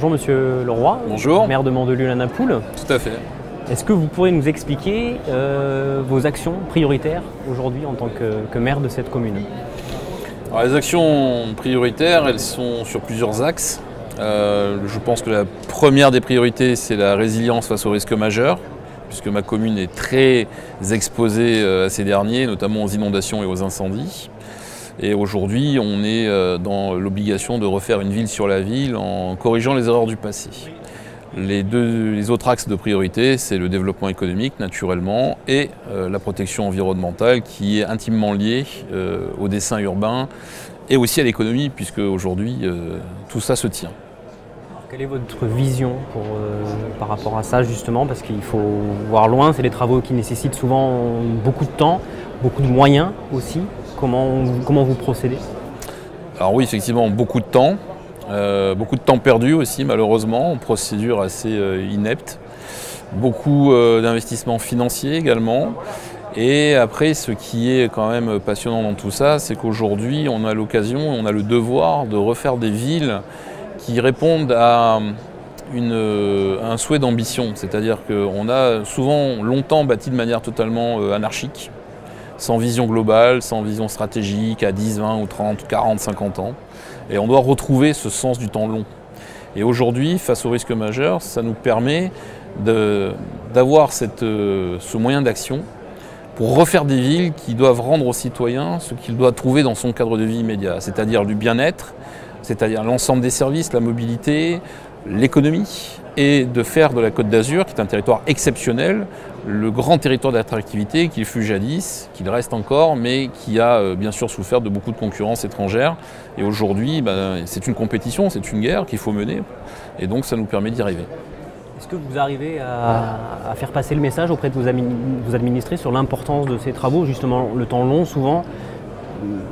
Bonjour Monsieur Leroy. Bonjour. Maire de Mandelieu-la-Napoule. Tout à fait. Est-ce que vous pourrez nous expliquer vos actions prioritaires aujourd'hui en tant que maire de cette commune? Alors, les actions prioritaires, elles sont sur plusieurs axes. Je pense que la première des priorités, c'est la résilience face aux risques majeurs, puisque ma commune est très exposée à ces derniers, notamment aux inondations et aux incendies. Et aujourd'hui, on est dans l'obligation de refaire une ville sur la ville en corrigeant les erreurs du passé. Les autres axes de priorité, c'est le développement économique, naturellement, et la protection environnementale, qui est intimement liée au dessin urbain et aussi à l'économie, puisque aujourd'hui, tout ça se tient. Quelle est votre vision par rapport à ça, justement? Parce qu'il faut voir loin, c'est des travaux qui nécessitent souvent beaucoup de temps, beaucoup de moyens aussi. Comment vous procédez? Alors oui, effectivement, beaucoup de temps perdu aussi, malheureusement, en procédure assez inepte. Beaucoup d'investissements financiers également. Et après, ce qui est quand même passionnant dans tout ça, c'est qu'aujourd'hui, on a l'occasion, on a le devoir de refaire des villes qui répondent à un souhait d'ambition. C'est-à-dire qu'on a souvent longtemps bâti de manière totalement anarchique, sans vision globale, sans vision stratégique, à 10, 20 ou 30, 40, 50 ans. Et on doit retrouver ce sens du temps long. Et aujourd'hui, face aux risques majeurs, ça nous permet d'avoir ce moyen d'action pour refaire des villes qui doivent rendre aux citoyens ce qu'il doit trouver dans son cadre de vie immédiat, c'est-à-dire du bien-être, c'est-à-dire l'ensemble des services, la mobilité, l'économie, et de faire de la Côte d'Azur, qui est un territoire exceptionnel, le grand territoire d'attractivité qu'il fut jadis, qu'il reste encore, mais qui a bien sûr souffert de beaucoup de concurrence étrangère. Et aujourd'hui, c'est une compétition, c'est une guerre qu'il faut mener, et donc ça nous permet d'y arriver. Est-ce que vous arrivez à faire passer le message auprès de vos administrés sur l'importance de ces travaux? Justement, le temps long, souvent,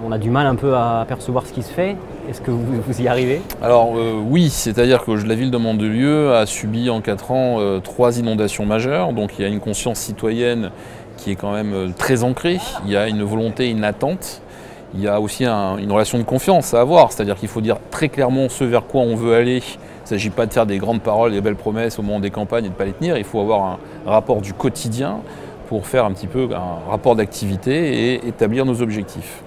on a du mal un peu à percevoir ce qui se fait. Est-ce que vous y arrivez? Alors oui, c'est-à-dire que la ville de Mandelieu a subi en 4 ans 3 inondations majeures, donc il y a une conscience citoyenne qui est quand même très ancrée, il y a une volonté, une attente, il y a aussi une relation de confiance à avoir, c'est-à-dire qu'il faut dire très clairement ce vers quoi on veut aller. Il ne s'agit pas de faire des grandes paroles, des belles promesses au moment des campagnes et de ne pas les tenir, il faut avoir un rapport du quotidien pour faire un petit peu un rapport d'activité et établir nos objectifs.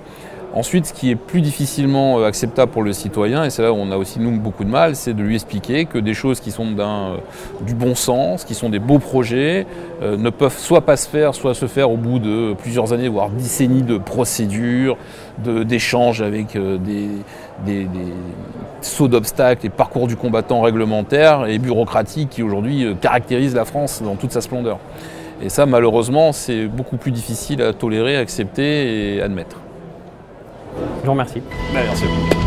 Ensuite, ce qui est plus difficilement acceptable pour le citoyen, et c'est là où on a aussi nous beaucoup de mal, c'est de lui expliquer que des choses qui sont du bon sens, qui sont des beaux projets, ne peuvent soit pas se faire, soit se faire au bout de plusieurs années, voire décennies de procédures, d'échanges avec des sauts d'obstacles et parcours du combattant réglementaires et bureaucratiques qui aujourd'hui caractérisent la France dans toute sa splendeur. Et ça, malheureusement, c'est beaucoup plus difficile à tolérer, à accepter et à admettre. Je vous remercie. Merci à vous.